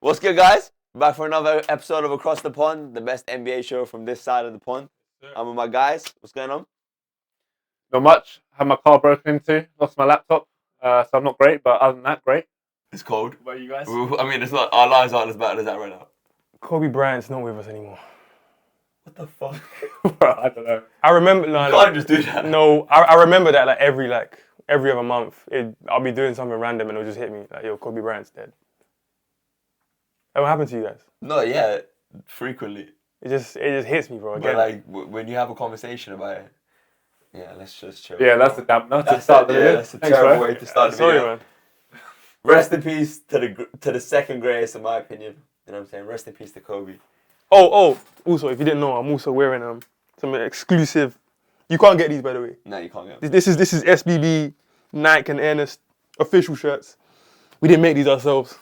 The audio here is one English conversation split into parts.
What's good, guys? Back for another episode of Across the Pond, the best NBA show from this side of the pond. I'm with my guys. What's going on? Not much. Had my car broken into. Lost my laptop. So I'm not great, but other than that, great. It's cold. What about you guys? I mean, it's not. Our lives aren't as bad as that right now. Kobe Bryant's not with us anymore. What the fuck? Well, I don't know. I remember. You can't just do that. No, I remember that every other month, I'll be doing something random and it'll just hit me like, yo, Kobe Bryant's dead. What happened to you guys? No, yeah, frequently. It just hits me, bro. But like when you have a conversation about it, yeah, let's just chill. Yeah, that's a damn. That's a terrible way to start the Sorry, video. man. Rest in peace to the second greatest, in my opinion. You know what I'm saying? Rest in peace to Kobe. Oh. Also, if you didn't know, I'm also wearing some exclusive. You can't get these, by the way. No, you can't get them. This is SBB, Nike and Ernest official shirts. We didn't make these ourselves.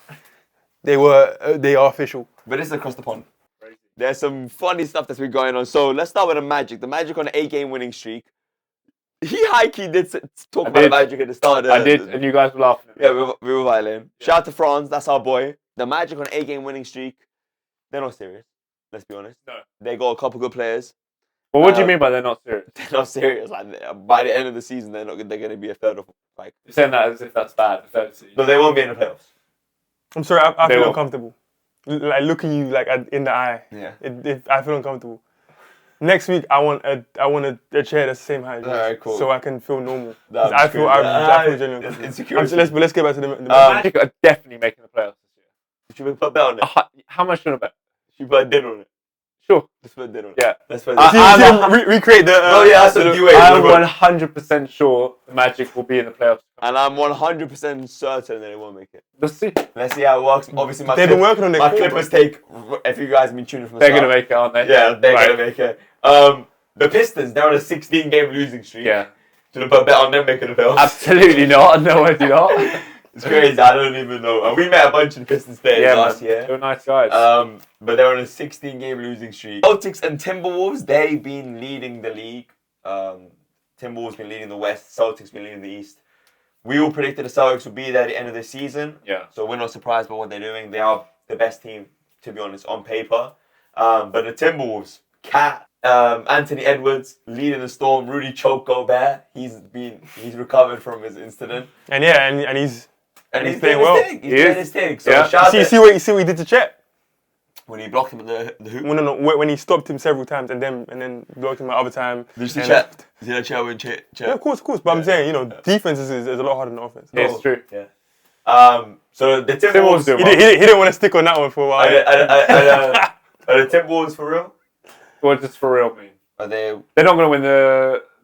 They are official. But this is Across the Pond. There's some funny stuff that's been going on. So let's start with the Magic. The Magic on an 8-game winning streak. He high-key did talk about the Magic at the start. I did, and you guys were laughing. Yeah, we were violent. Yeah. Shout out to Franz, that's our boy. The Magic on an 8-game winning streak. They're not serious. Let's be honest. No. They got a couple good players. Well, what do you mean by they're not serious? They're not serious. Like by the end of the season, they're going to be a third of like. You're saying that as if that's bad. No, they won't be in the playoffs. I'm sorry, I They feel will. uncomfortable. Like looking you in the eye. Yeah. I feel uncomfortable. Next week, I want a chair that's the same height as yours, Alright, cool. so I can feel normal. That's I feel genuinely it's uncomfortable. insecure. Let's get back to the Magic are definitely making the playoffs this year. Should we put a bet on it? How much do you want to bet? Should we put a dinner on it? Sure. Let's put a dinner on it. Yeah. Let's put a dinner. recreate the. Oh yeah, that's what you wait. I'm 100% sure the Magic will be in the playoffs. And I'm 100% certain that they won't make it. Let's see. Let's see how it works. Obviously, They've been working on their my core, Clippers take. If you guys have been tuning from the They're start, going to make it, aren't they? yeah, they're Right. gonna make it. The Pistons, they're on a 16-game losing streak. Yeah. Should I put a bet on them making the playoffs? Absolutely not. No, I do not. It's crazy. I don't even know. We met a bunch of Pistons players last year. They were nice guys. But they're on a 16-game losing streak. Celtics and Timberwolves, they've been leading the league. Timberwolves been leading the West. Celtics been leading the East. We all predicted the Celtics would be there at the end of the season. Yeah. So we're not surprised by what they're doing. They are the best team, to be honest, on paper. But the Timberwolves, Cat, Anthony Edwards leading the Storm. Rudy Gobert, he's recovered from his incident. And yeah, and he's And he's playing doing well. his thing. He's doing his thing. So Yeah. shout out you see what he did to Chet. when he blocked him in the hoop. Well, no, when he stopped him several times and then blocked him at other time. Did you see and- Chet? Did you see Chet when Chet? Yeah, of course. But I'm saying, defense is a lot harder than offense. Yeah, it's true. Yeah. So the Timberwolves Timberwolves. do He didn't want to stick on that one for a while. Are the Timberwolves for real? What does for real mean? Are they? They're not going to win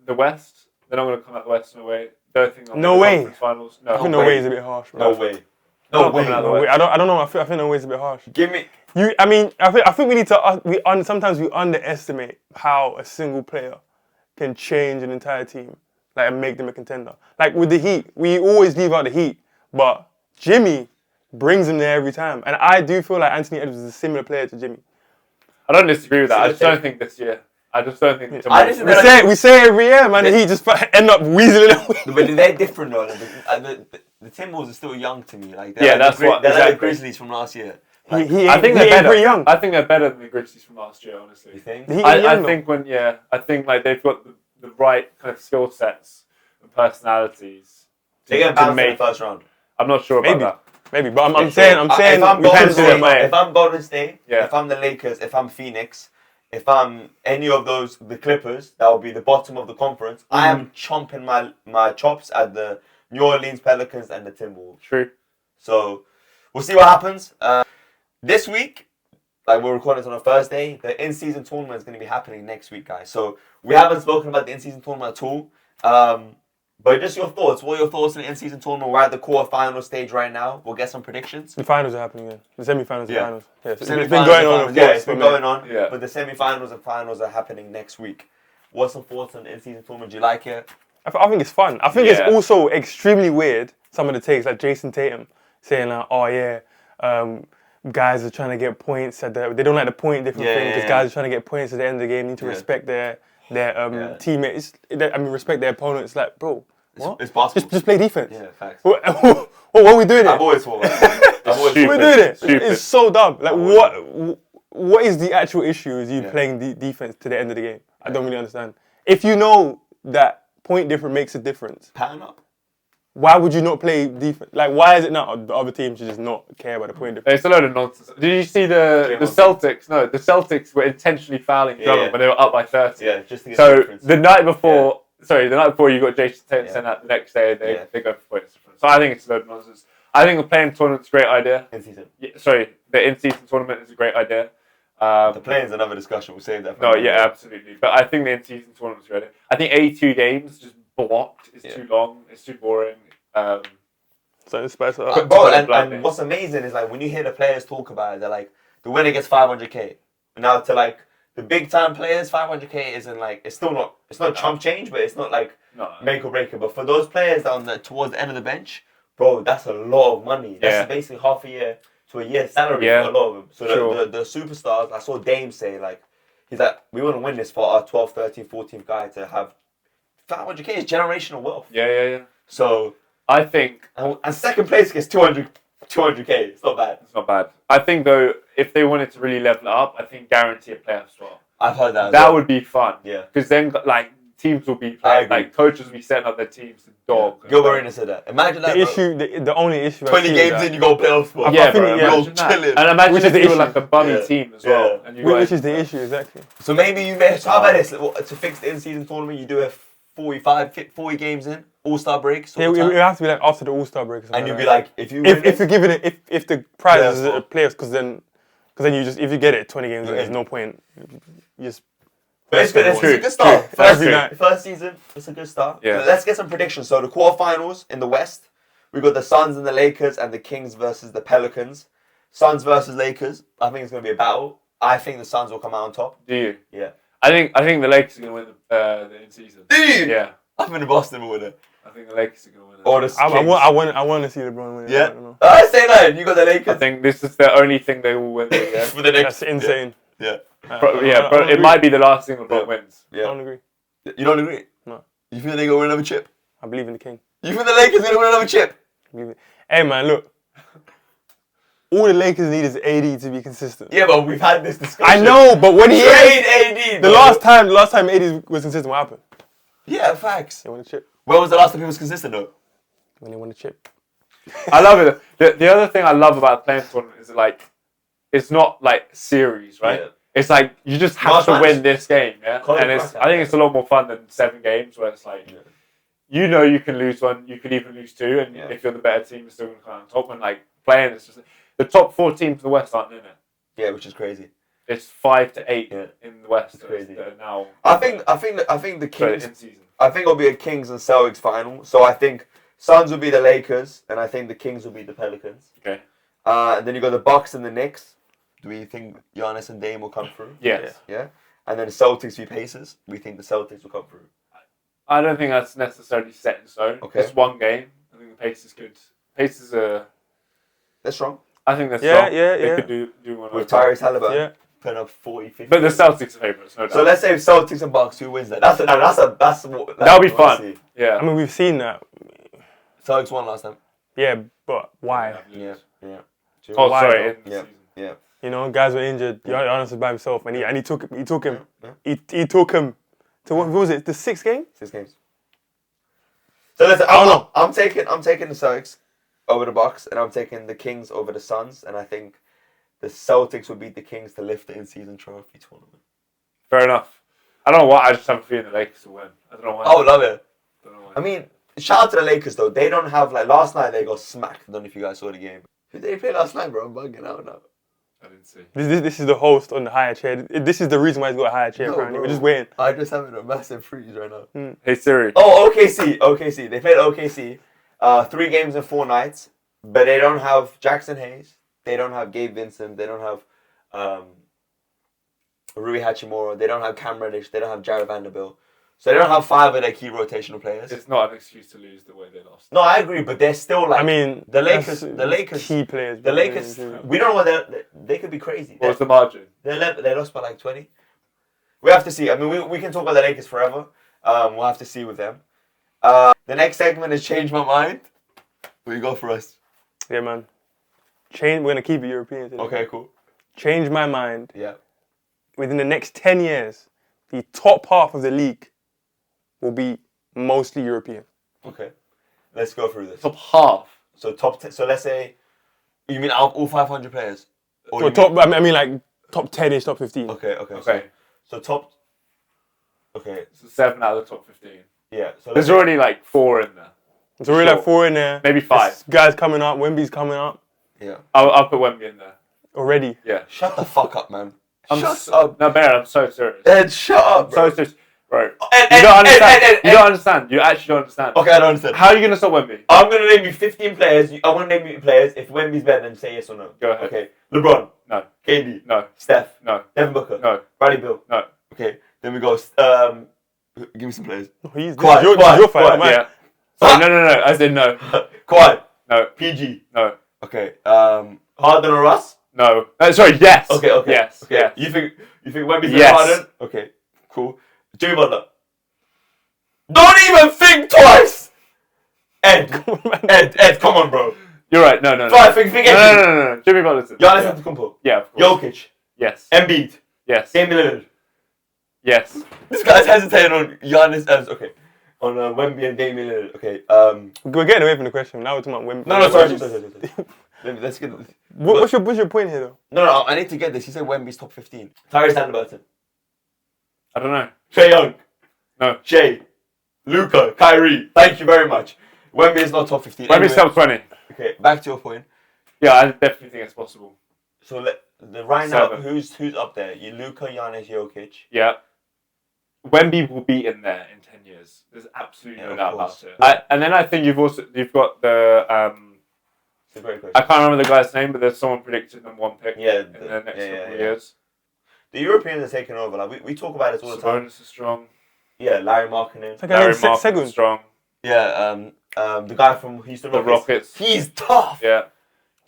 the West. They're not going to come out the West in a way. Don't think. No way. Conference finals. No. I think No no way. way is a bit harsh, bro. No way. No No way. way. No way. I don't know. I think no way is a bit harsh. Give me. I think we need to. Sometimes we underestimate how a single player can change an entire team, and make them a contender. Like with the Heat, we always leave out the Heat, but Jimmy brings them there every time. And I do feel like Anthony Edwards is a similar player to Jimmy. I don't disagree with that. I just don't think this year. I just don't think. We say it every year, man. The Heat just end up weaseling away. But they're different though. The Timberwolves are still young to me. Yeah, that's what. They're like Exactly. the Grizzlies from last year. I think they're better. pretty young. I think they're better than the Grizzlies from last year, honestly. You think? The Heat I young, think they've got the right kind of skill sets and personalities. They're gonna bounce in the first round. I'm not sure about Maybe. that. Maybe, but I'm saying If I'm we Golden pencil them State, in. if I'm Golden State, Yeah. if I'm the Lakers, if I'm Phoenix, if I'm any of those, the Clippers, that will be the bottom of the conference. I am chomping my chops at the New Orleans Pelicans and the Timberwolves. True. So we'll see what happens. This week, like we're recording this on a Thursday, the in-season tournament is going to be happening next week, guys. So we haven't spoken about the in-season tournament at all. But just your thoughts. What are your thoughts on the in-season tournament? We're at the quarter-final stage right now. We'll get some predictions. The finals are happening then. The semi-finals Yeah. and finals. Yeah, it's been Semi-finals going and on. finals. Of Yeah, course, it's been for a going minute. on. Yeah. But the semi-finals and finals are happening next week. What's some thoughts on the in-season tournament? Do you like it? I think it's fun. I think it's Yeah. also extremely weird, some of the takes, like Jason Tatum saying, guys are trying to get points. They don't like the point difference thing because guys are trying to get points at the end of the game. Need to respect their teammates. Respect their opponents. Like, bro, what? It's basketball. Just play defense. Yeah, facts. What are we doing here? I've always thought that. I've always stupid. We're doing it. Stupid. It's so dumb. Like, always what is the actual issue with you playing defense to the end of the game? I don't really understand. If you know that point difference makes a difference, Pattern up. why would you not play defense? Like, why is it not the other team should just not care about the point difference? It's a load of nonsense. Did you see the Celtics? No, the Celtics were intentionally fouling Drummond when they were up by 30. Yeah, just to get so the difference. the night before, the night before you got Jason Tatum sent out the next day, they go for points difference. So I think it's a load of nonsense. I think the playing tournament's a great idea. In-season. The in-season tournament is a great idea. The playing's another discussion. We'll save that for another day. Absolutely. But I think the in-season tournament's great. I think 82 games just blocked is too long. It's too boring. So it's spice it up. Bro, and what's amazing is like when you hear the players talk about it, they're like, the winner gets 500k. Now to like the big time players, 500k isn't like, it's not chump change, but it's not like make or break it. But for those players that are towards the end of the bench, bro, that's a lot of money. That's basically half a year to a year's salary for a lot of them. So the superstars, I saw Dame say like, he's like, we want to win this for our 12th, 13th, 14th guy to have 500k is generational wealth. Yeah. So I think, and second place gets 200k. It's not bad. It's not bad. I think though, if they wanted to really level it up, I think guarantee a playoff spot. I've heard that. That would be fun. Yeah. Because then like teams will be playing, like coaches will be setting up their teams to dog. Yeah. Gilbert Arenas said that. Imagine that. The only issue. 20 games in, you go playoff spot. Yeah, bro. Imagine that. Chilling. And imagine Which if is the you were issue. like a bummy team as well. And you Which is the issue, exactly. So maybe you may. How about this? To fix the in-season tournament, you do a 40 games in, All-Star break. Yeah, it would have to be like after the All-Star break. Or and you'd like be like, if you if you're giving it, if the prize is Playoff spot. players, because then you just, if you get it 20 games, there's no point. You just. But it's good. It's a good start. First season, it's a good start. Yeah. Let's get some predictions. So the quarterfinals in the West, we got the Suns and the Lakers, and the Kings versus the Pelicans. Suns versus Lakers. I think it's going to be a battle. I think the Suns will come out on top. Do you? Yeah. I think the Lakers are going to win the in-season. Do you? Yeah. I'm in Boston will win it. I think the Lakers are going to win it. Or the Kings. I want to see LeBron win it. Yeah. I don't know. I say that. You got the Lakers. I think this is the only thing they will win. For the next. That's insane. Yeah. But it might be the last thing LeBron wins. I don't agree. You don't agree? No. You think they're going to win another chip? I believe in the king. You think the Lakers are going to win another chip? Hey man, look. All the Lakers need is AD to be consistent. Yeah, but we've had this discussion. I know, but when he Trade AD. the last time AD was consistent, what happened? Yeah, facts. They won a chip. When was the last time he was consistent though? When they won a chip. I love it. The other thing I love about playing tournament is like, it's not like series, right? Yeah. It's like you just have to win this game, yeah. And I think it's a lot more fun than 7 games where it's like, you know, you can lose one, you could even lose 2, and if you're the better team, you're still going to come on top. And like playing, it's just the top 4 teams in the West aren't in it. Yeah, which is crazy. It's 5 to 8 in the West. It's crazy. Now, I think the Kings. in season. I think it'll be a Kings and Celtics final. So I think Suns will be the Lakers, and I think the Kings will be the Pelicans. Okay. And then you got the Bucks and the Knicks. Do we think Giannis and Dame will come through? Yes. Yeah. And then the Celtics v Pacers. We think the Celtics will come through. I don't think that's necessarily set in stone. Okay. It's one game. I think the Pacers could. Pacers are. They're strong. I think they're strong. Yeah. They could do one With Tyrese Halliburton. Yeah. Putting up 40, 50. But the Celtics are favourites, no doubt. So let's say Celtics and Bucks, who wins that? That'll be fun. Yeah. I mean, we've seen that. Celtics won last time. Yeah, but why? Yeah. Oh, Why, sorry. though? In the season. Yeah. You know, guys were injured. Giannis was by himself, and he took him. He took him to what was it? The 6th game? 6 games. So listen, I'm taking the Celtics over the Bucks, and I'm taking the Kings over the Suns, and I think the Celtics will beat the Kings to lift the in-season trophy tournament. Fair enough. I don't know why. I just have a feeling the Lakers will win. I don't know why. I would love it. Don't know why. I mean, shout out to the Lakers though. They don't have like last night they got smacked. I don't know if you guys saw the game. Who did they play last night, bro? I'm bugging out now. I didn't see. This is the host on the higher chair. This is the reason why he's got a higher chair. No, Apparently, bro. we're just waiting. I just having a massive freeze right now. Hey Siri. Oh, OKC. They played OKC. 3 games in 4 nights, but they don't have Jackson Hayes. They don't have Gabe Vincent. They don't have Rui Hachimura. They don't have Cam Reddish. They don't have Jared Vanderbilt. So they don't have 5 of their key rotational players. It's not an excuse to lose the way they lost. No, I agree, but they're still like. I mean, the Lakers key players. The Lakers. We don't know what they could be crazy. What's the margin? They lost by like 20. We have to see. I mean, we can talk about the Lakers forever. We'll have to see with them. The next segment has changed my mind. Where you go for us? Yeah, man. We're gonna keep it European today. Okay, cool. Change my mind. Yeah. Within the next 10 years, the top half of the league will be mostly European. Okay. Let's go through this. Top half. So so let's say, you mean out of all 500 players? Or Or top. I mean, like top 10ish, top 15. Okay. So top. Okay. So 7 out of the top 15. Yeah. So There's already like 4 in there. So we're like 4 in there. Maybe 5. This guy's coming up. Wemby's coming up. Yeah. I'll put Wemby in there. Already. Yeah. Shut the fuck up, man. Shut up. No, Bear, I'm so serious. Ed, shut up, bro. So serious. Bro. Ed, You don't understand. Ed. You don't understand. You actually don't understand. Okay, I don't understand. How are you going to stop Wemby? I'm going to name you 15 players. I want to name you players. If Wemby's better, then say yes or no. Go ahead. Okay. LeBron. No. KD. No. Steph. No. Devin Booker. No. Bradley Beal. No. Okay. Then we go. Give me some players. This Quiet, is your fight, quiet, man. Yeah. Sorry, no. I said no. Kawhi. No. PG. No. Okay. Harden or Russ? No. Sorry, yes. Okay. Yes. Okay. Yes. You think Wemby's better Yes. than Harden? Okay. Cool. Jimmy Butler. Don't even think twice. Ed, come on, bro. You're right. No. Fine, think No. Jimmy Butler. Giannis Antetokounmpo. Yeah, of course. Jokic. Yes. Embiid. Yes. Damian Lillard. Yes. This guy's hesitating on Giannis. Okay. On Wemby and Damian Lillard. Okay. We're getting away from the question. Now we're talking about Wemby. No. Sorry. Let's get. What's your point here, though? No. I need to get this. He said Wemby's top 15. Tyrese Halliburton. I don't know. Trae Young. No. Shea. Luka. Kyrie. Thank you very much. Wemby is not top 15. Wemby's top 20. Okay. Back to your point. Yeah, I definitely think it's possible. So right now, 7. who's up there? You Luka, Giannis, Jokic. Yeah. Wemby will be in there in 10 years. There's absolutely no doubt about it. And then I think you've got the It's a great question. I can't remember the guy's name, but there's someone predicted them 1 pick in the next couple of years. The Europeans are taking over. Like we talk about this all the time. Sabonis is strong. Yeah, Larry Markkinen. Larry Markkinen is strong. Yeah, the guy from Houston The Rockets. He's tough. Yeah.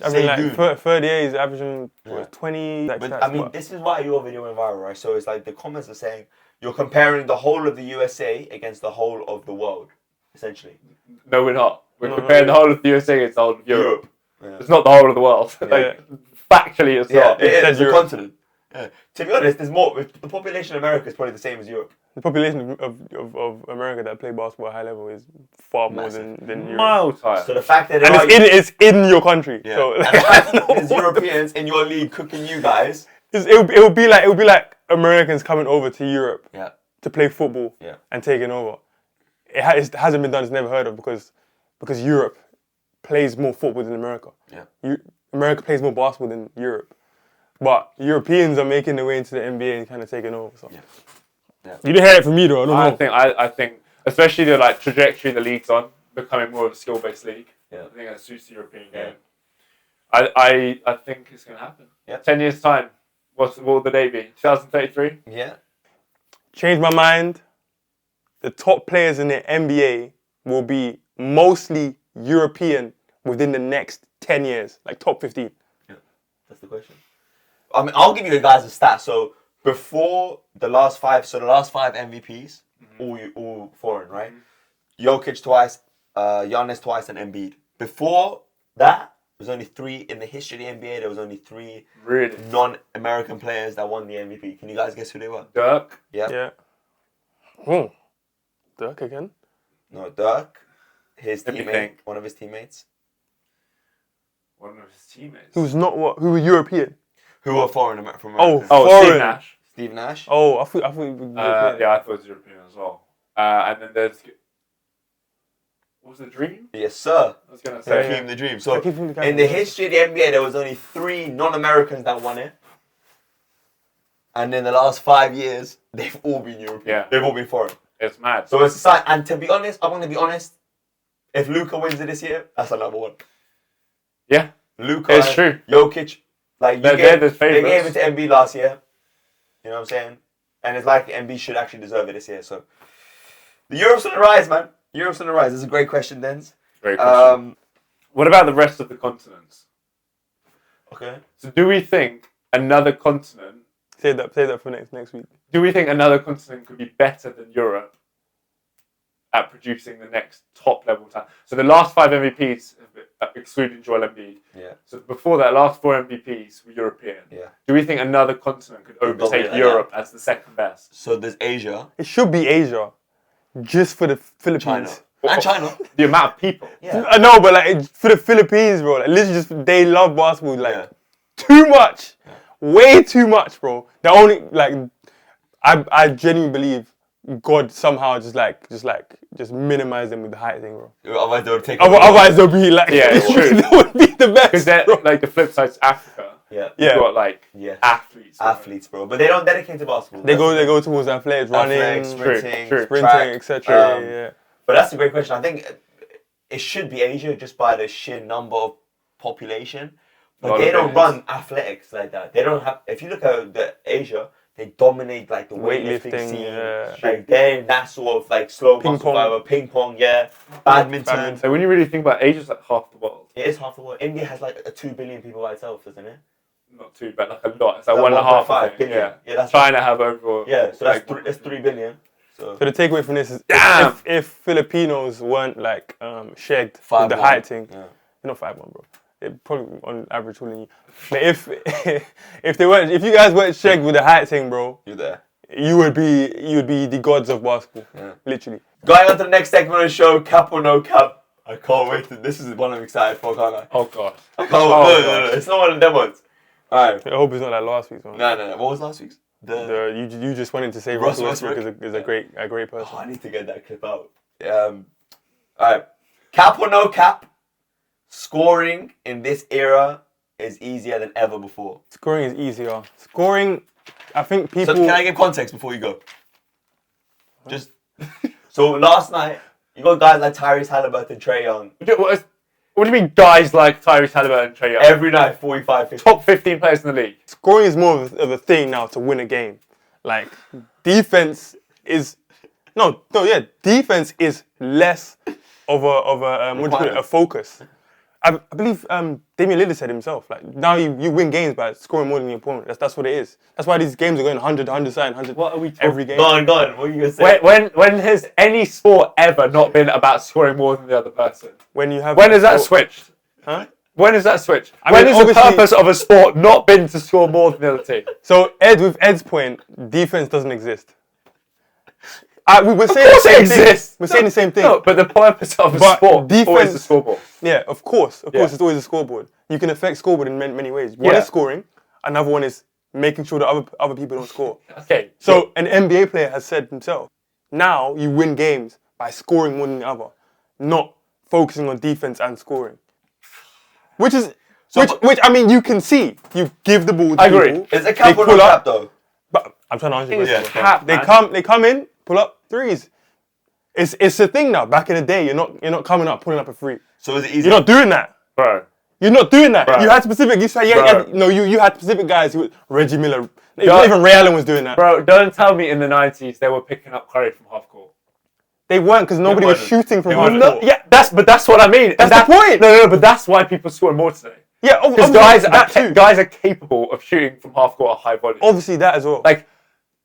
I mean, like 38 is averaging 20. But I mean, this is why your video went viral, right? So it's like the comments are saying you're comparing the whole of the USA against the whole of the world, essentially. No, we're not. We're comparing the whole of the USA against the whole of Europe. Yeah. It's not the whole of the world. Factually, it's not. It's a continent. Yeah. To be honest, there's more. The population of America is probably the same as Europe. The population of America that play basketball at high level is far more than Europe. Miles higher. So the fact that it's in your country. Yeah. So and the fact that there's Europeans in your league cooking you guys. it would be like Americans coming over to Europe to play football and taking over. It hasn't been done. It's never heard of because Europe plays more football than America. Yeah. America plays more basketball than Europe. But Europeans are making their way into the NBA and kind of taking over. So. Yeah. You didn't hear it from me though. I think especially the trajectory the league's on, becoming more of a skill-based league. Yeah. I think that suits the European game. I think it's going to happen. Yeah. 10 years time. What will the day be? 2033. Yeah. Change my mind. The top players in the NBA will be mostly European within the next 10 years, like top 15. Yeah, that's the question. I mean, I'll give you guys a stat. So before the last 5 MVPs, all foreign, right? Jokic twice, Giannis twice, and Embiid. Before that, there was only 3 in the history of the NBA. There was only 3 non-American players that won the MVP. Can you guys guess who they were? Dirk. Yeah. Oh, Dirk again? No, Dirk. His teammate, one of his teammates. One of his teammates. Who was not what? Who were European? Who were foreign from America? Oh, foreign. Steve Nash. Steve Nash. Oh, I thought it was European. Yeah, I thought it was European as well. And then there's... What was the Dream? Yes, sir. I was going to say... Hakeem the Dream. So, in the history of the NBA, there was only 3 non-Americans that won it. And in the last 5 years, they've all been European. Yeah. They've all been foreign. It's mad. So it's a sign. And to be honest, I'm going to be honest. If Luka wins it this year, that's another one. Yeah. Luka, it's true. Jokic, like they're the favourites. They gave it to Embiid last year. You know what I'm saying? And it's like Embiid should actually deserve it this year. So the Europe's on the rise, man. Europe's on the rise. This is a great question, Denz. Great question. What about the rest of the continents? Okay. So do we think another continent? Say that for next week. Do we think another continent could be better than Europe at producing the next top level talent? So the last 5 MVPs excluding Joel Embiid. Yeah. So before that, last 4 MVPs were European. Yeah. Do we think another continent could overtake Europe as the second best? So there's Asia. It should be Asia, just for the Philippines. China. And China. The amount of people. Yeah. I know, but like for the Philippines, bro, like literally just they love basketball like too much, way too much, bro. The only like, I genuinely believe God somehow just minimize them with the height thing, bro. Otherwise they would take. Otherwise they'll be like, yeah, it's true. They would be the best. Because they're like the flip side's Africa. Yeah. You've got like athletes. Athletes, bro. But they don't dedicate to basketball. They go towards athletics, running, sprinting, etc. Yeah. But that's a great question. I think it should be Asia just by the sheer number of population. But they don't run athletics like that. They don't have. If you look at the Asia, they dominate like the weightlifting scene. Yeah. Like they're in that sort of like slow muscle ping pong, badminton. So when you really think about it, Asia's like half the world. It is half the world. India has like 2 billion people by itself, doesn't it? Not too bad, like a lot. It's like 1.5 billion. Yeah, that's China have over. Yeah, so that's 3 billion. So the takeaway from this is if Filipinos weren't like shagged with the height thing, you're not 5'1", bro. They're probably on average taller than you. But if you guys weren't shagged with the height thing, bro, you're there. You would be the gods of basketball, literally. Going on to the next segment of the show, cap or no cap. I can't wait. This is one I'm excited for, can't I? Oh god. I can't wait. No. It's not one of them ones. Alright. I hope it's not like last week's one. No. What was last week's? You just wanted to say Russell Westbrook is a great person. Oh, I need to get that clip out. Alright. Cap or no cap? Scoring in this era is easier than ever before. Scoring is easier. Scoring, I think people... So can I give context before you go? Just... So last night, you got guys like Tyrese Halliburton, Trae Young. What do you mean guys like Tyrese Halliburton and Trae Young? Every night, 45, 50. Top 15 players in the league. Scoring is more of a thing now to win a game. Like, defense is... Defense is less of a focus. I believe Damian Lillard said himself, like, now you win games by scoring more than your opponent. That's what it is. That's why these games are going 100 side, 100 what are we every game. Go on. What are you going to say? When has any sport ever not been about scoring more than the other person? When is that switched? Huh? When is that switched? I when mean, is the purpose of a sport not been to score more than the other team? So with Ed's point, defense doesn't exist. We're saying the same thing. We're saying the same thing. No, but the purpose of a sport is always the scoreboard. Yeah, of course, it's always a scoreboard. You can affect scoreboard in many ways. One is scoring, another one is making sure that other people don't score. Okay. So an NBA player has said himself, now you win games by scoring more than the other, not focusing on defense and scoring. Which I mean you can see. You give the ball to people. I agree. Is it cap or no cap though? But I'm trying to answer your question. Cap, They come in, pull up threes. It's a thing now. Back in the day, you're not coming up pulling up a three. So is it easy? You're not doing that, bro. You're not doing that. Bro. You had specific. You said you had specific guys who Reggie Miller. Even Ray Allen was doing that. Bro, don't tell me in the 90s they were picking up Curry from half court. They weren't because nobody was shooting from half court. Yeah, that's what I mean. That's the point. No, but that's why people score more today. Yeah, because guys are capable of shooting from half court at high volume. Obviously, that as well. Like,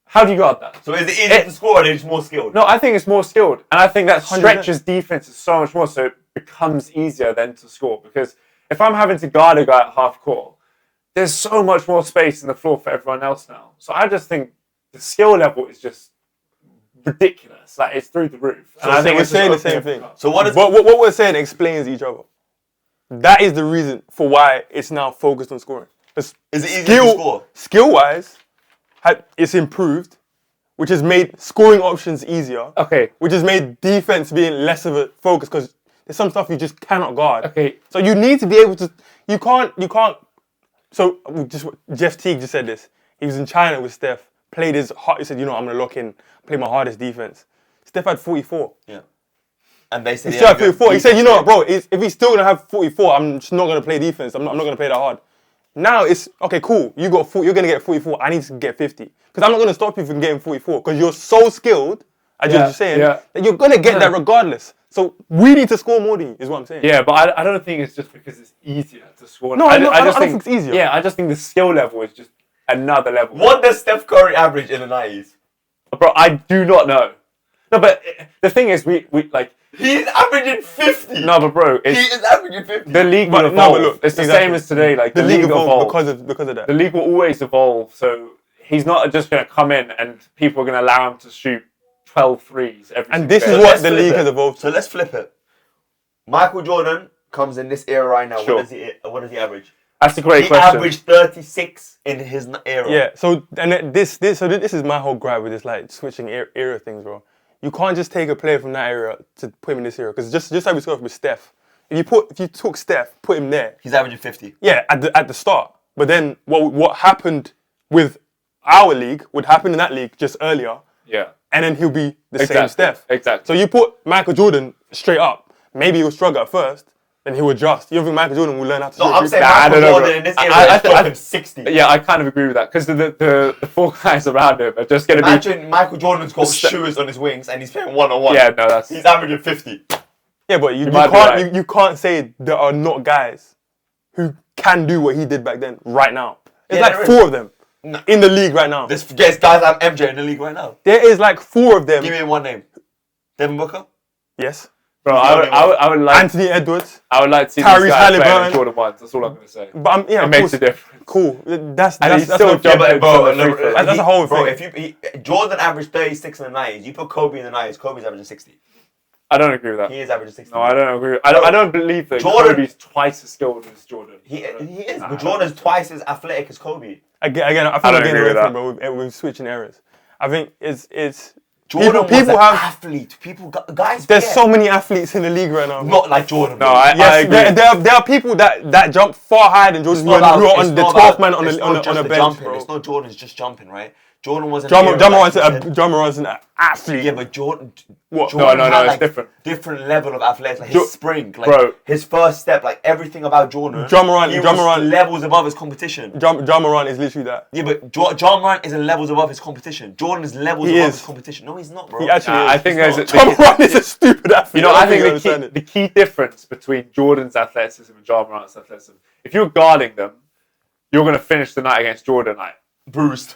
how do you guard that? So is it easier to score or are they just more skilled? No, I think it's more skilled. And I think that stretches defenses so much more, so it becomes easier then to score. Because if I'm having to guard a guy at half court, there's so much more space in the floor for everyone else now. So I just think the skill level is just ridiculous. Like, it's through the roof. And I think we're saying the same thing. So what we're saying explains each other. That is the reason for why it's now focused on scoring. Is it easier to score? Skill-wise, it's improved, which has made scoring options easier. Okay. Which has made defense being less of a focus because there's some stuff you just cannot guard. Okay. So you need to be able to. You can't. So Jeff Teague just said this. He was in China with Steph. Played his heart. He said, I'm gonna lock in, play my hardest defense. Steph had 44. Yeah. And they said he still had 44. He said, what, bro? If he's still gonna have 44, I'm just not gonna play defense. I'm not gonna play that hard. Now it's okay, cool. You're gonna get 44. I need to get 50 because I'm not gonna stop you from getting 44 because you're so skilled. As you're saying that you're gonna get that regardless. So we need to score more than you, is what I'm saying. Yeah, but I don't think it's just because it's easier to score. No, I don't think it's easier. Yeah, I just think the skill level is just another level. What does Steph Curry average in the 90s? Bro, I do not know. No, but the thing is, we like. He's averaging 50. No, but bro, he is averaging 50. The league will evolve. No, but look, it's the same as today. Like the league evolved because of that. The league will always evolve. So he's not just going to come in and people are going to allow him to shoot 12 threes every. And this is what the league has evolved. So let's flip it. Michael Jordan comes in this era right now. Sure. What does he average? That's a great question. He averaged 36 in his era. Yeah. So this is my whole gripe with this like switching era things, bro. You can't just take a player from that era to put him in this era because just like we saw with Steph, if you took Steph, put him there, he's averaging 50. Yeah, at the start. But then what happened with our league would happen in that league just earlier. Yeah. And then he'll be the same Steph. Exactly. So you put Michael Jordan straight up. Maybe he'll struggle at first, then he'll adjust. You don't think Michael Jordan will learn how to shoot? No, I'm saying Michael Jordan in this era is dropping 60. Yeah, I kind of agree with that because the four guys around him are just going to be. Imagine Michael Jordan's got shoes on his wings and he's playing 1-on-1. Yeah, no, he's averaging 50. Yeah, but you can't say there are not guys who can do what he did back then right now. There's like 4 of them in the league right now. There's guys like MJ in the league right now. There is like 4 of them. Give me one name. Devin Booker? Yes. Bro, I would like Anthony Edwards. I would like to see Tyrese these guys Halliburton. play in Jordan ones. That's all I'm going to say. But it makes a difference. Cool. That's still jumping, bro. That's a whole thing. If Jordan averaged 36 in the 90s, you put Kobe in the 90s, Kobe's averaging 60. I don't agree with that. He is averaging 60. No, I don't agree. I don't believe that Kobe's twice as skilled as Jordan. He is, but Jordan's twice as athletic as Kobe. Again, I think we're getting away from it, bro. We're switching eras. I think it's Jordan people was an have athlete. Guys. There's so many athletes in the league right now. Not like Jordan. No, I agree. There are people that jump far higher than Jordan who are on the 12th man on a bench, bro. It's not Jordan's just jumping, right? Jordan wasn't. John Moran's an athlete. Yeah, but Jordan. What? Jordan no, had, it's like, different. Different level of athletics. Like his spring, like bro. His first step, like everything about Jordan. John Moran levels above his competition. John Moran is literally that. Yeah, but John Moran isn't levels above his competition. Jordan is levels above his competition. No, he's not, bro. He actually is. I think John Moran is a stupid athlete. You know, I think the key difference between Jordan's athleticism and John Moran's athleticism, if you're guarding them, you're going to finish the night against Jordan like bruised.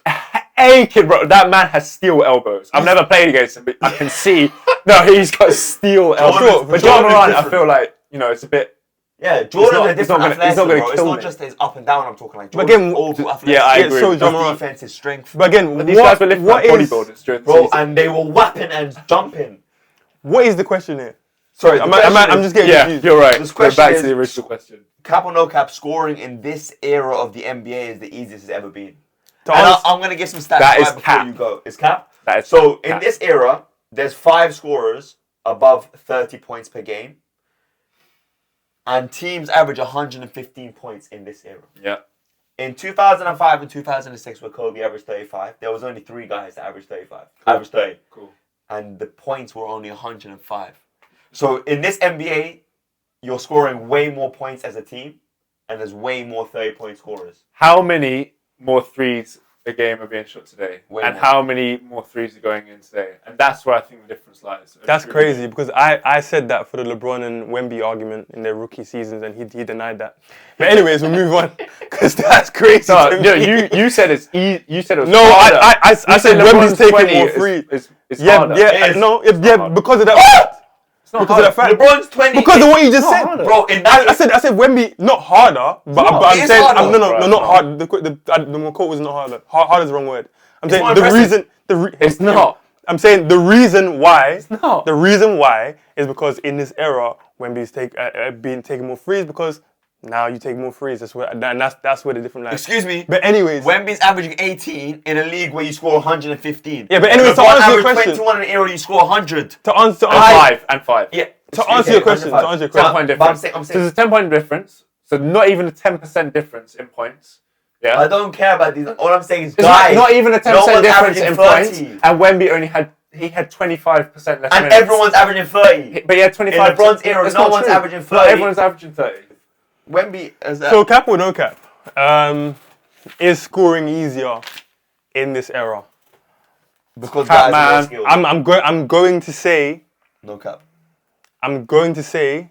Aching, bro. That man has steel elbows. I've never played against him, but I can see. No, he's got steel elbows. But John Moran, I feel like, it's a bit. Yeah, Jordan's a different athlete, he's not gonna bro. It's not just his up and down I'm talking like. Jordan's again, overall athletics. Yeah, I agree. So John Moran. Defense, his strength. But again, these guys were lifting up bodybuilders during the season. And they were whapping and jumping. What is the question here? Sorry, I'm just getting confused. You're right. This question back is, to the original question. Cap or no cap, scoring in this era of the NBA is the easiest it's ever been. I'm going to give some stats right before you go. It's cap? That is so cap. In this era, there's 5 scorers above 30 points per game. And teams average 115 points in this era. Yeah. In 2005 and 2006, where Kobe averaged 35, there was only 3 guys that averaged 35. Cool. Averaged 30. Cool. And the points were only 105. So in this NBA, you're scoring way more points as a team, and there's way more 30-point scorers. How many more threes a game are being shot today? How many more threes are going in today? And that's where I think the difference lies. That's crazy because I said that for the LeBron and Wemby argument in their rookie seasons and he denied that. But anyways, we'll move on because that's crazy. You said it's you said it was no, harder. I said Wemby's taking more threes. Because of that. Because of the fact. LeBron's 20. Because of what you just said, harder. Bro. I said Wemby not harder, but I'm saying not hard. The quote was not harder. Hard is the wrong word. I'm saying the reason. It's not. I'm saying the reason why. It's not. The reason why is because in this era, Wemby's been taking more threes because now you take more threes. That's where the different lies. Excuse me. But anyways, Wemby's averaging 18 in a league where you score 115. Yeah, but anyways, to answer your question, 21 in an era you score 100. And five. Yeah. To answer your question, 10-point difference. So there's a 10-point difference. So not even a 10% difference in points. Yeah. I don't care about these. All I'm saying is, guys, not even a 10% difference in points. And Wemby only had 25% less and minutes. Everyone's averaging 30. But he had 25. In LeBron's era, no one's averaging 30. No, everyone's averaging 30. Wemby as that. So cap or no cap? Is scoring easier in this era? Because guys are more skilled. I'm going to say no cap. I'm going to say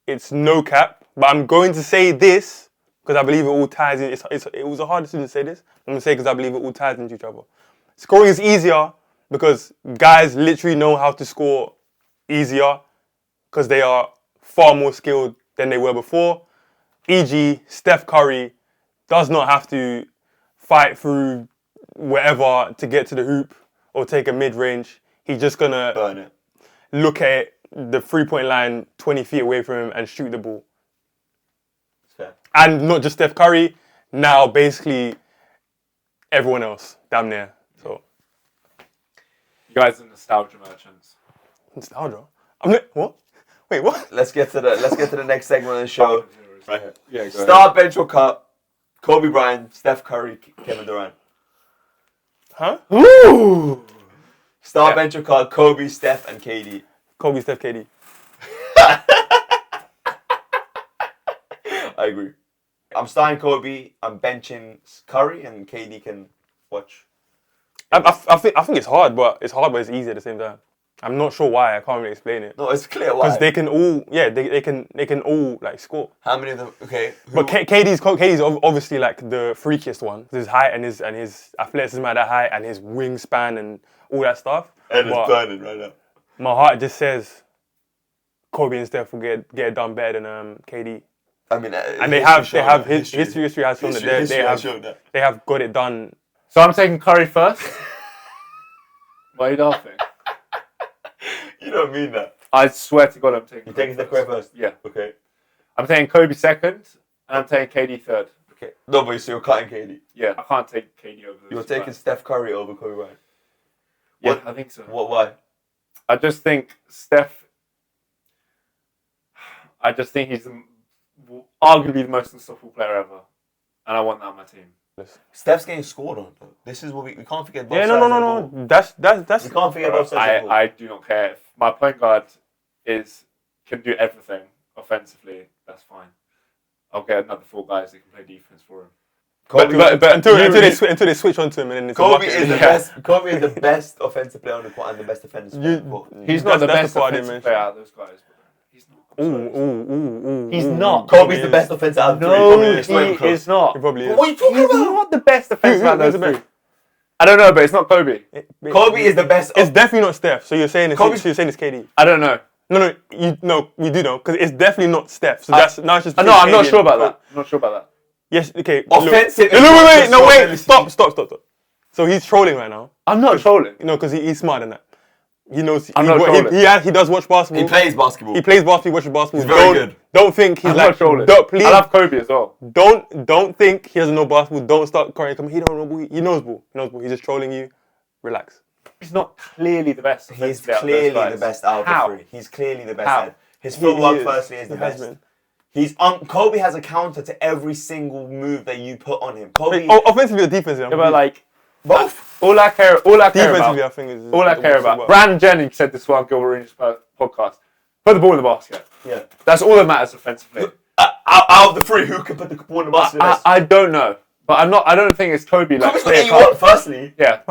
it's no cap, but I'm going to say this because I believe it all ties in. It was a hard decision to say this. I'm going to say because I believe it all ties into each other. Scoring is easier because guys literally know how to score easier because they are far more skilled than they were before. E.g., Steph Curry does not have to fight through wherever to get to the hoop or take a mid-range. He's just going to burn it. Look at the three-point line 20 feet away from him and shoot the ball. Fair. And not just Steph Curry, now basically everyone else, damn near. So, you guys are nostalgia merchants. Nostalgia? What? Wait, what? Let's get to the next segment of the show. Right here. Yeah, go Star bench or cut? Kobe Bryant, Steph Curry, Kevin Durant. Huh? Ooh! Star bench or cut? Kobe, Steph, and KD. Kobe, Steph, KD. I agree. I'm starting Kobe. I'm benching Curry, and KD can watch. I think it's hard, but it's easy at the same time. I'm not sure why. I can't really explain it. No, it's clear why. Because they can all, they can all like score. How many of them? Okay. But KD's obviously like the freakiest one. His height and his athleticism at that height and his wingspan and all that stuff. And it's burning right now. My heart just says Kobe and Steph will get it done better than KD. I mean, and history has shown that they have got it done. So I'm taking Curry first. Why are you laughing? You don't mean that. I swear to God, I'm taking. You're taking Steph Curry first. Yeah. Okay. I'm taking Kobe second, and I'm taking KD third. Okay. No, but so you're cutting KD. Yeah, I can't take KD over. You're taking Steph Curry over Kobe Bryant. Yeah, I think so. Why? I just think Steph. I just think he's arguably the most unstoppable player ever, and I want that on my team. Steph's getting scored on though. This is what we can't forget. Yeah, no. That's. We can't forget both sides. I do not care if my point guard can do everything offensively. That's fine. I'll get another 4 guys that can play defense for him. But until they switch onto him and then it's Kobe is the best. Kobe is the best offensive player on the court and the best defensive player. He's not the best offensive player out of those guys. He's not. He's not. Kobe's the best offensive out of three. No, he is not. He probably is. What are you talking about? He's not the best offensive out of those three. I don't know, but it's not Kobe. Kobe is the best. It's definitely not Steph. So you're saying it's KD. I don't know. No, we do know because it's definitely not Steph. So that's now it's just. No, I'm not sure about that. I'm not sure about that. Yes. Okay. Offensive. Wait. Stop. So he's trolling right now. I'm not trolling. Because he's smart than that. He knows. I'm not trolling. He does watch basketball. He plays basketball. Watches basketball. He's very good. Don't think he's I'm like. not trolling. Please. I love Kobe as well. Don't think he doesn't know basketball. Don't start crying. He don't know ball. He knows ball. He's just trolling you. Relax. He's not clearly the best. He's clearly the best out of the three. He's clearly the best. His footwork, firstly, is the best. Kobe has a counter to every single move that you put on him. Kobe. Offensively or defensively? Yeah, but like both. All I care defensively, about. I think is all I care about. Brandon Jennings said this one on Gilgeous podcast. Put the ball in the basket. Yeah. That's all that matters offensively. Out of the three, who can put the ball in the basket? I don't know. But I don't think it's Kobe. Kobe's got 81, firstly. Yeah.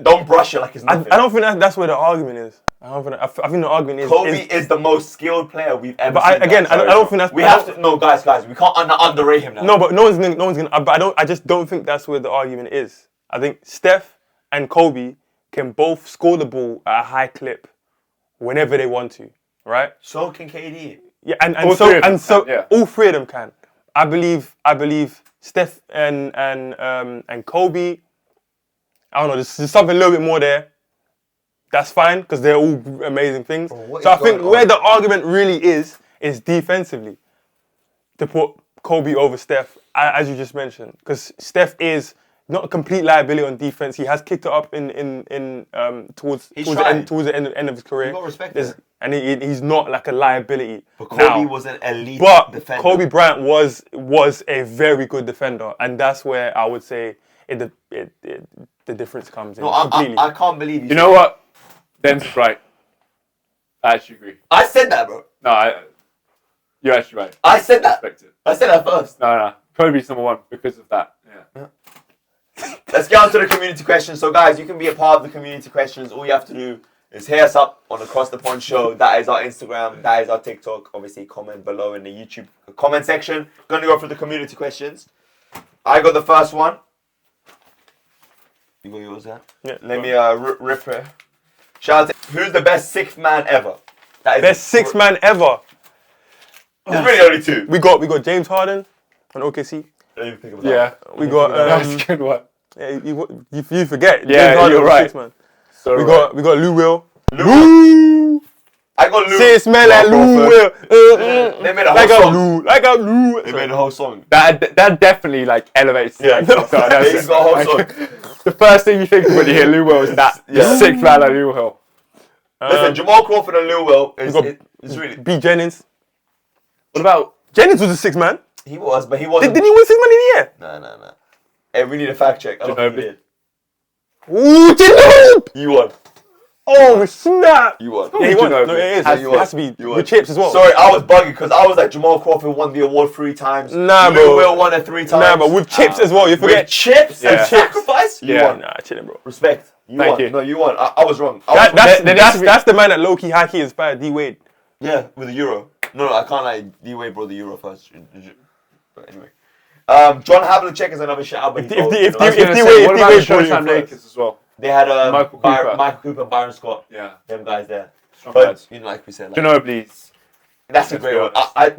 Don't brush it like it's nothing. I don't think that's where the argument is. I think the argument is Kobe is the most skilled player we've ever seen. But I don't think that's. We have to. No, guys, we can't underrate him now. No, but no one's gonna. But I just don't think that's where the argument is. I think Steph and Kobe can both score the ball at a high clip whenever they want to, right? So can KD. Yeah, and all three of them can. I believe Steph and Kobe. I don't know. There's something a little bit more there. That's fine because they're all amazing things. So I think where the argument really is defensively to put Kobe over Steph, as you just mentioned, because Steph is not a complete liability on defense. He has kicked it up towards the end of his career. You got respect there. And he's not like a liability. But Kobe was an elite defender. Kobe Bryant was a very good defender, and that's where I would say the difference comes in. No, completely. I can't believe you. You know what? Den's right. I actually agree. I said that, bro. No, you're actually right. I said that. I said that first. No. Kobe's number one because of that. Yeah. Let's get on to the community questions. So, guys, you can be a part of the community questions. All you have to do is hit us up on Across the Pond Show. That is our Instagram. That is our TikTok. Obviously, comment below in the YouTube comment section. Going to go for the community questions. I got the first one. You got yours, yeah? Yeah. Let me rip here. Shout out to who's the best sixth man ever? That is Best sixth man ever. There's really only two. We got James Harden on OKC. I didn't even think of Yeah. that. We got That's a good one. yeah, you forget. Yeah, James Harden you're was right. sixth man. So We got Lou Will. Lou. I got Lou. Sixth man like Lou Will. They made a whole song. Like a Lou. They made a whole song. That definitely like elevates. Yeah, He's got a whole song. The first thing you think of when you hear Lou Will is that sixth man like Lou Will. Listen, Jamal Crawford and Lou Will is really. B. Jennings. What about Jennings was a sixth man. He was, but he wasn't. Didn't he win sixth man in the year? No. Hey, we need a fact check. I don't think he did. Ooh, Ginobili! You won. Oh snap! You won. Yeah, he won. Ginobili. No, it is. You It has to be You won. with chips as well. Sorry, I was bugging because I was like Jamal Crawford won the award 3 times. Nah, Lou bro. Will won it 3 times. Nah, but with chips as well. You forget With chips Yeah. and Chips. sacrifice. You Yeah. won. Nah, chilling, bro. Respect. You Thank won. you. No, you won. I was wrong. That's the man that low-key high-key inspired D Wade. Yeah, with the Euro. No, I can't like D Wade brought the Euro first. But anyway. John Havlicek is another shout out. But If he's old, D- you if know. D- I was if gonna D say, Wade- what if about D the Wade brought Showtime you first. Lakers as well? They had Michael Cooper. Michael Cooper, Byron Scott. Yeah. Them guys there. Strong But guys. you know, like we said, like, Ginobili's. that's a Let's great be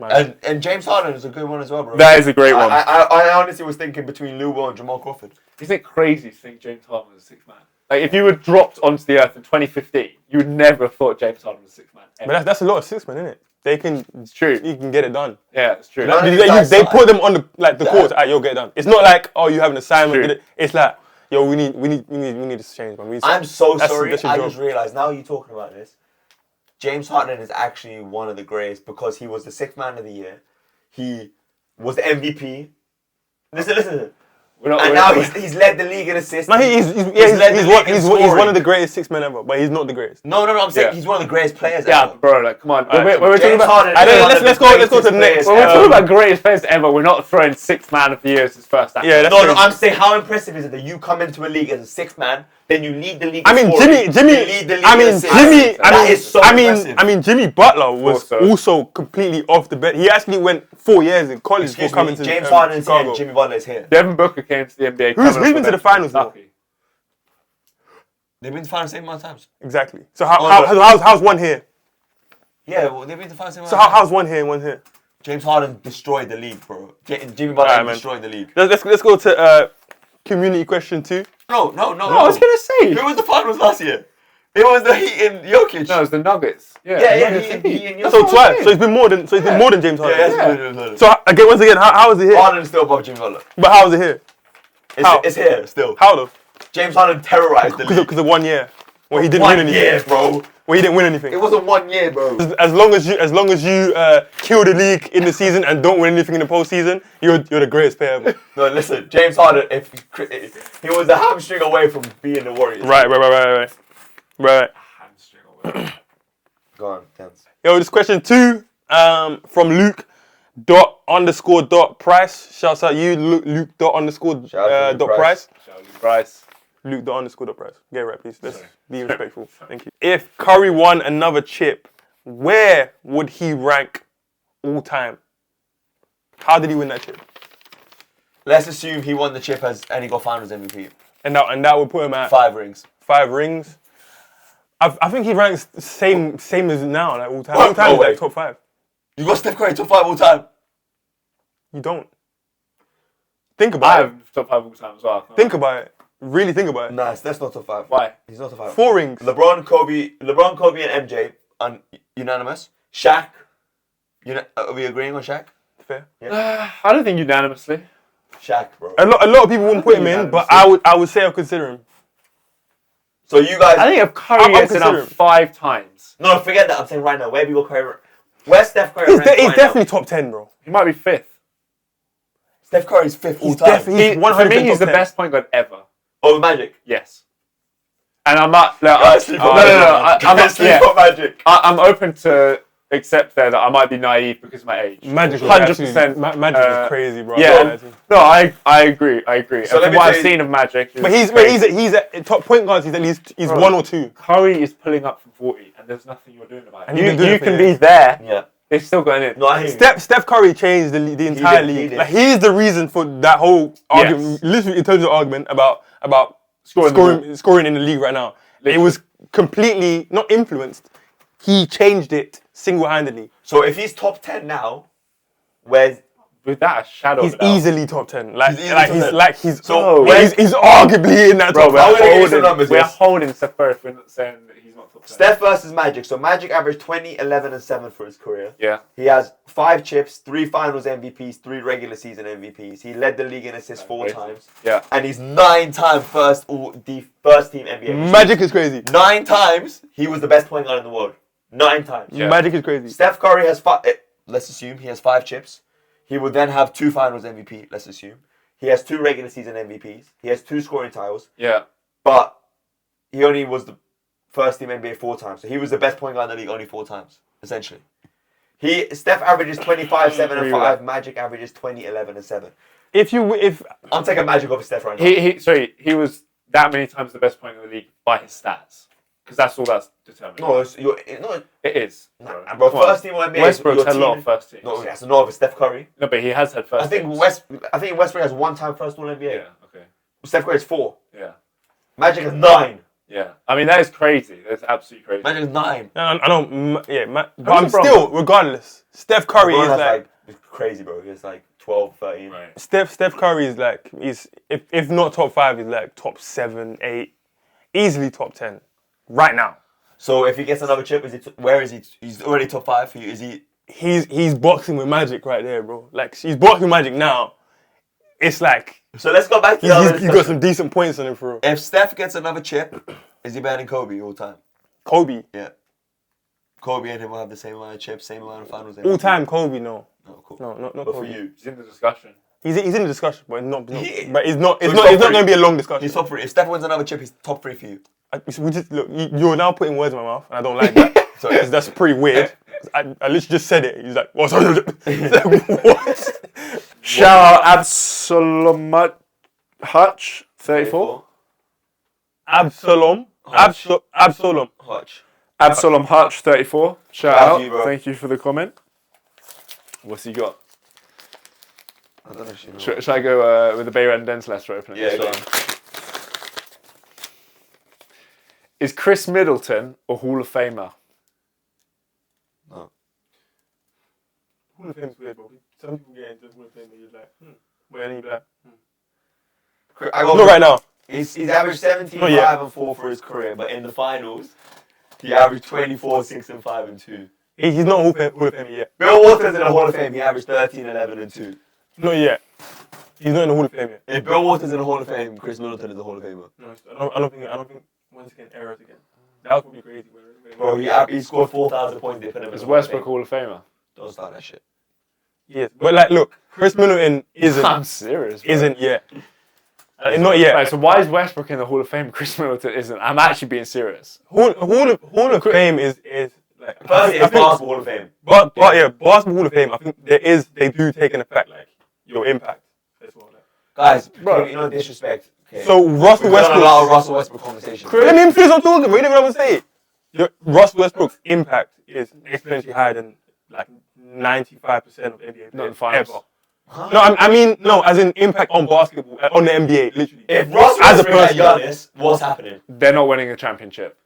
one. honest. And James Harden is a good one as well, bro. That is a great one. I honestly was thinking between Lou Will and Jamal Crawford. Isn't it crazy to think James Harden was a sixth man? Like, if you were dropped onto the earth in 2015, you would never have thought James Harden was a sixth man. Ever. But that's a lot of six men, isn't it? It's true. You can get it done. Yeah, it's true. No, They put them on the court. Yeah. You'll get it done. It's not like you have an assignment. True. It's like we need this change, man. I'm so sorry. That's your I job. just realized now you're talking about this. James Harden is actually one of the greatest because he was the 6th man of the year. He was the MVP. Listen. And now he's led the league in assists. No, he's one of the greatest six men ever, but he's not the greatest. No, I'm saying he's one of the greatest players Yeah, ever. bro, like, come on. Right, We're talking James about. Harden is one of Let's go to the next. When we're talking about greatest players ever, we're not throwing sixth man of the year as his first. Yeah, that's No, true. I'm saying how impressive is it that you come into a league as a 6th man, then you lead the league. I mean, Jimmy Butler was also completely off the bench. He actually went 4 years in college before coming to James Harden is here, Chicago. Jimmy Butler is here. Devin Booker came to the NBA. Who's been to the finals now? They've been to the finals the same amount of times. Exactly. So how's one here? Yeah, well, they've been to the finals the same So amount of times. how's one here and one here? James Harden destroyed the league, bro. Jimmy Butler destroyed the league. Let's go to community question 2. No. I was gonna say. Who was the finals last year? It was the Heat and Jokic. No, it was the Nuggets. Yeah, Heat and Jokic. So twice. So it's been more than James Harden. Yeah. So again, once again, how is it here? Harden is still above Jimmy Butler. But how is it here? It's here still. How though? James Harden terrorized the league. Because of 1 year where he didn't win anything. 1 year, bro. Where he didn't win anything. It wasn't 1 year, bro. As long as you kill the league in the season and don't win anything in the postseason, you're the greatest player ever. No, listen, James Harden, if he was a hamstring away from being the Warriors. Right. Hamstring away. Go on, tense. Yo, this question 2 from Luke._.price. Shouts out you, Luke._.price. Shout out to Price. Luke._.price. Get it right, please. Let's be respectful. Thank you. If Curry won another chip, where would he rank all time? How did he win that chip? Let's assume he won the chip and he got Finals MVP. And that would put him at 5 rings. 5 rings. I think he ranks same as now, like all time. What? All time No is like way. top 5. You got Steph Curry top 5 all time. You don't. Think I about it. have top 5 all time as well. Think about it. Really think about it. Nah, Steph's not top 5. Why? He's not top 5. 4 rings. LeBron, Kobe, and MJ, unanimous. Shaq, are we agreeing on Shaq? Fair. I don't think unanimously. Shaq, bro. A lot of people wouldn't put him in, but I would say I'll consider him. So you guys... I think if Curry gets it up 5 times. No, forget that. I'm saying right now. Where people Curry... Where's Steph Curry He's ranked right definitely now? top 10, bro. He might be 5th. Steph Curry's 5th all He's time. definitely- He's 100% For me, he's the top 10. best point guard ever. Over Magic. Yes. And I'm not... Guys, sleep on Magic. Guys, sleep on Magic. I'm open to accept there that I might be naive because of my age. Magic 100%. Magic is crazy, bro. Yeah. No, I agree. So And let from me what tell I've you- seen of Magic... But he's at top point guards. He's at least 1 or 2. Curry is pulling up from 40 and there's nothing you're doing about And it. he's been doing You it for can be years. there. Yeah. It's still going in. No, I hear you. Steph Curry changed the entire did, he league. did. Like, he's the reason for that whole argument, literally in terms of argument about scoring in the league right now. Literally. It was completely not influenced. He changed it single-handedly. So if he's top 10 now, where's without a shadow he's of a doubt. easily top 10. He's where arguably in that bro, top 10. We're holding Steph Curry for saying that he's not top 10. Steph versus Magic. So Magic averaged 20, 11, and 7 for his career. Yeah. He has 5 chips, 3 finals MVPs, 3 regular season MVPs. He led the league in assists 4 times. Yeah. And he's 9-time first team NBA. Magic is crazy. 9 times he was the best point guard in the world. 9 times. Yeah. Magic is crazy. Steph Curry has 5. Let's assume he has 5 chips. He would then have 2 finals MVP, let's assume. He has 2 regular season MVPs. He has 2 scoring titles. Yeah. But he only was the first team NBA 4 times. So he was the best point guard in the league only 4 times, essentially. Steph averages 25, 7, and 5. Magic averages 20, 11, and 7. I'm taking Magic over Steph right now. He was that many times the best player in the league by his stats. Because that's all that's determined. It is. Bro, first team NBA. Westbrook's had a lot of first teams. No, that's not over Steph Curry. No, but he has had first teams. I think Westbrook has 1 time first all NBA. Yeah, okay. Steph Curry has 4. Yeah. Magic has 9. Yeah. I mean, that is crazy. That's absolutely crazy. Magic has 9. I don't. But I'm still, regardless, Steph Curry is like it's crazy, bro. He's like 12, 13. Right. Steph Curry is like if not top 5, he's like top 7, 8, easily top 10 right now. So if he gets another chip, where is he? He's already top 5 for you. Is he? He's boxing with Magic right there, bro. Like he's boxing with Magic now. It's like. So let's go back to he's got some decent points on him for real. If Steph gets another chip, is he better than Kobe all time? Kobe? Yeah. Kobe and him will have the same amount of chips, same amount of finals. All time, Kobe, no. No, cool. No, not but Kobe. For you, he's in the discussion. He's in the discussion, but it's not going to be a long discussion. He's top 3. If Steph wins another chip, he's top 3 for you. You're now putting words in my mouth, and I don't like that. Sorry, that's pretty weird. I literally just said it. He's like, what? He's like, what? Shout out Absalom Hutch, 34. Absalom Hutch. Absalom Hutch, 34. Shout out. Thank you for the comment. What's he got? I don't know. Should I go with the Bayern Denslester opening? Yeah, go on. Is Chris Middleton a Hall of Famer? No. Hall of Fame's weird, bro. Some people get into Hall of Fame and you're like, But then you're like, not right now. He's averaged 17, 5, and 4 for his career, but in the finals, he averaged 24, 6, and 5, and 2. He's not Hall of Fame yet. Bill Walton's in the Hall of Fame. He averaged 13, 11, and 2. Not yet. He's not in the Hall of Fame yet. If Bill Walton's in the Hall of Fame, Chris Middleton is the Hall of Famer. No, I don't think. Once again, errors again. That would probably crazy. Bro, he scored 4,000 points. Is Westbrook Hall of Famer? Don't start that shit. Yes, but like, look, Chris Middleton isn't. I'm serious. Bro. Isn't yet. Not yet. Right, so why is Westbrook in the Hall of Fame? Chris Middleton isn't. I'm actually being serious. Hall of Fame is like. Firstly, it's Basketball Hall of Fame. But Basketball Hall of Fame. I think they do take an effect like your impact as well. Guys, bro, you know disrespect. Okay. So Russell Westbrook. Not a Russell Westbrook conversation. Let me finish what I'm talking about. You know what I'm saying? Russell Westbrook's impact is exponentially higher than like 95% of NBA players ever. Huh? No, I mean, as in impact on basketball, on the NBA, literally. If Russell Westbrook had Giannis, what's happening? They're not winning a championship.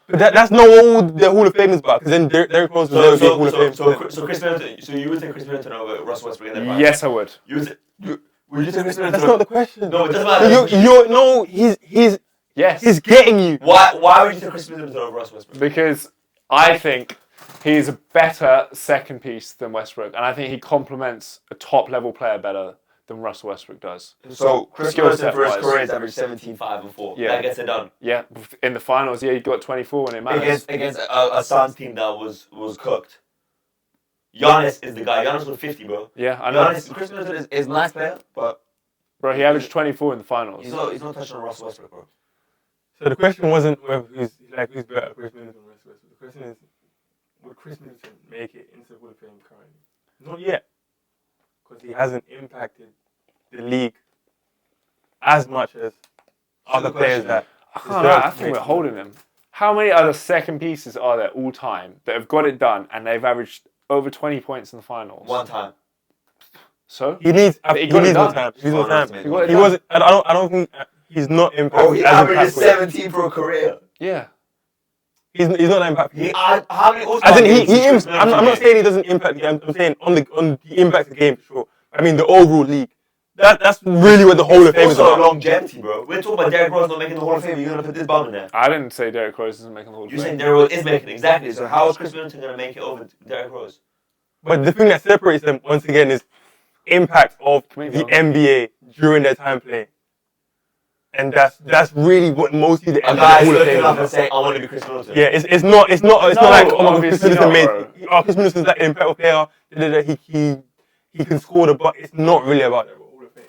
But that's not all the Hall of Fame is about, because then Derrick Rose was Hall of Fame. So Chris Middleton, so you would take Chris Middleton over Russell Westbrook in that? Yes, I would. Would you take Chris Middleton? That's not the question. No, it doesn't matter. Yes. He's getting you. Why would you take Chris Middleton over Russell Westbrook? Because I think he's a better second piece than Westbrook, and I think he complements a top-level player better than Russell Westbrook does. So Chris Middleton for his career has averaged 17, 5, and 4. Yeah. That gets it done. Yeah, in the finals, he got 24 when it matters. Against a Suns team that was cooked. Giannis is the guy. Giannis was 50, bro. Yeah, I know. Chris Middleton is a nice player, but... Bro, he averaged 24 in the finals. He's not touching on Russell Westbrook, bro. So the question wasn't whether who's better, Chris Middleton or Russell Westbrook. The question is, would Chris Middleton make it into the Hall of Fame currently? Not yet. Because he hasn't impacted the league as much as other players that... I think we're holding him. How many other second pieces are there all time that have got it done and they've averaged over 20 points in the finals? 1 time. So? He needs more time. He wasn't... I don't think... He's not impactful. Oh, he averages 17 for a career. Yeah. He's not that impactful. How many All-Star As in, games I'm not saying he doesn't impact the game. I'm saying on the impact the game for sure. I mean the overall league. That's really what the Hall of Fame is also about. longevity, bro. We're talking about Derrick Rose not making the Hall of Fame. You're gonna put this bum in there. I didn't say Derrick Rose isn't making the Hall of Fame. You're saying Derrick Rose is making it, exactly. So how is Chris Middleton gonna make it over Derrick Rose? But the thing that separates them once again is impact of the NBA during their time playing. And that's really what mostly the NBA guys Hall of looking Fame up and is. saying, I want to be Chris Middleton. Yeah, it's not like Chris Middleton not, Chris Middleton's that impactful player. He can score the but it's not really about that Hall of Fame.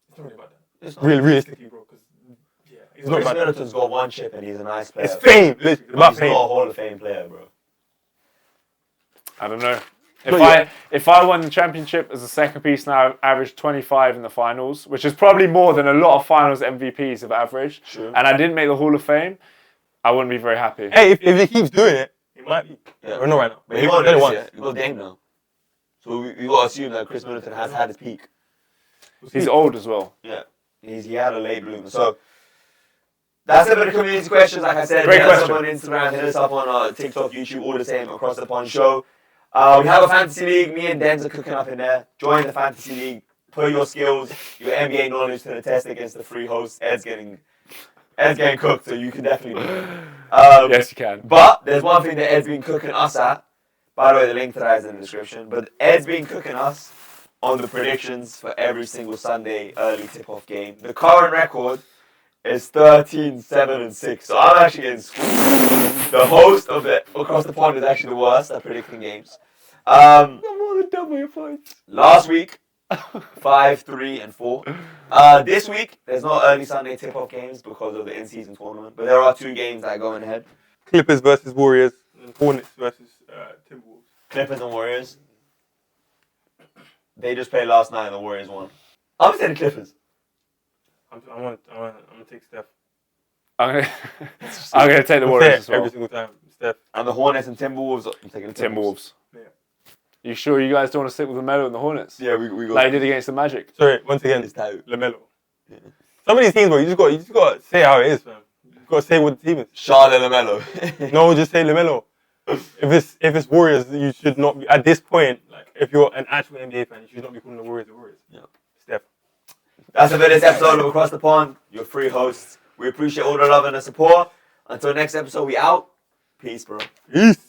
It's not really about that. It's realistically, bro. It's not Chris about that. Middleton's got one chip and he's a nice player. It's fame, literally. It's about He's fame. not a Hall of Fame player, bro. I don't know. But If I won the championship as a second piece now, I've averaged 25 in the finals, which is probably more than a lot of finals MVPs have averaged. Sure. And I didn't make the Hall of Fame, I wouldn't be very happy. Hey, if he keeps doing it, he might be. Yeah. We're not right now. But he won it this year. He got Dame now. So we got to assume that Chris Middleton has had his peak. He's old as well. Yeah. He had a late bloomer. So that's a bit of community questions. Like I said, Great hit us up question. on Instagram, hit us up on TikTok, YouTube, all the same across the pond show. We have a fantasy league. Me and Denz are cooking up in there. Join the fantasy league. Put your skills, your NBA knowledge to the test against the free host. Ed's getting cooked, so you can definitely do it. Yes, you can. But there's one thing that Ed's been cooking us at. By the way, the link to that is in the description. But Ed's been cooking us on the predictions for every single Sunday early tip-off game. The current record is 13, 7, and 6. So I'm actually getting screwed. The host of it across the pond is actually the worst at predicting games. I'm more than double your points. Last week, 5, 3, and 4. This week, there's no early Sunday tip-off games because of the in-season tournament. But there are 2 games that are going ahead. Clippers versus Warriors and Hornets versus Timberwolves. Clippers and Warriors. They just played last night and the Warriors won. I'm saying the Clippers. I'm gonna take Steph. I'm gonna take the Warriors as well. Every single time, Steph. And the Hornets and Timberwolves. I'm taking the Timberwolves. Yeah. You sure you guys don't want to stick with LaMelo and the Hornets? Yeah, we got. Like you did against the Magic. Sorry, once again, It's tight. LaMelo. Yeah. Some of these teams, bro, you just got to say how it is, fam. You got to say what the team is. Charlotte LaMelo. No, just say LaMelo. If it's Warriors, you should not be at this point. Like, if you're an actual NBA fan, you should not be calling the Warriors the Warriors. Yeah. Steph. That's it for this episode of Across the Pond. Your free hosts. We appreciate all the love and the support. Until next episode, we out. Peace, bro. Peace.